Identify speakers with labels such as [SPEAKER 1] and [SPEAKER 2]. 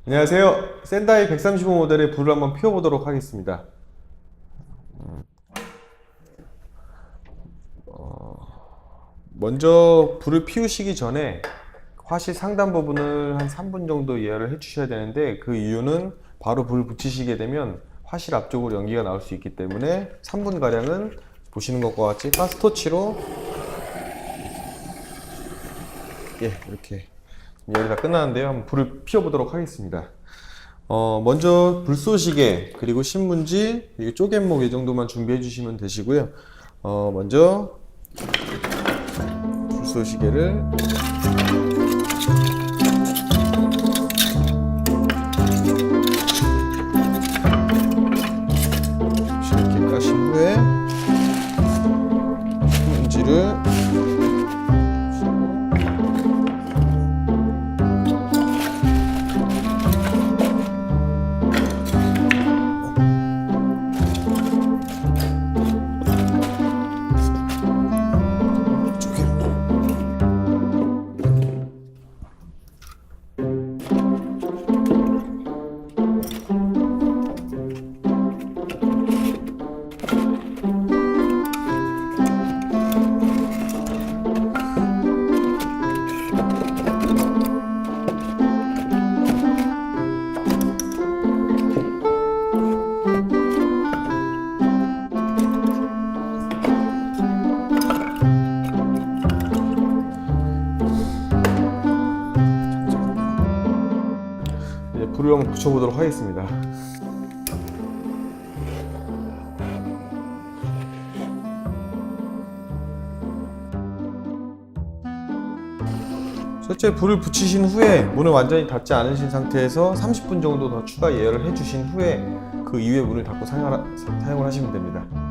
[SPEAKER 1] 안녕하세요. 샌다이 135 모델의 불을 한번 피워보도록 하겠습니다. 먼저 불을 피우시기 전에 화실 상단 부분을 한 3분 정도 예열을 해 주셔야 되는데, 그 이유는 바로 불 붙이시게 되면 화실 앞쪽으로 연기가 나올 수 있기 때문에 3분 가량은 보시는 것과 같이 가스토치로 이렇게 예열이 다 끝났는데요. 한번 불을 피워보도록 하겠습니다. 먼저 불쏘시개, 그리고 신문지, 그리고 쪼갯목 이 정도만 준비해 주시면 되시고요. 먼저 불쏘시개를 이렇게 까신 후에 신문지를 불을 한번 붙여보도록 하겠습니다. 실제 불을 붙이신 후에 문을 완전히 닫지 않으신 상태에서 30분 정도 더 추가 예열을 해주신 후에 그 이후에 문을 닫고 사용을 하시면 됩니다.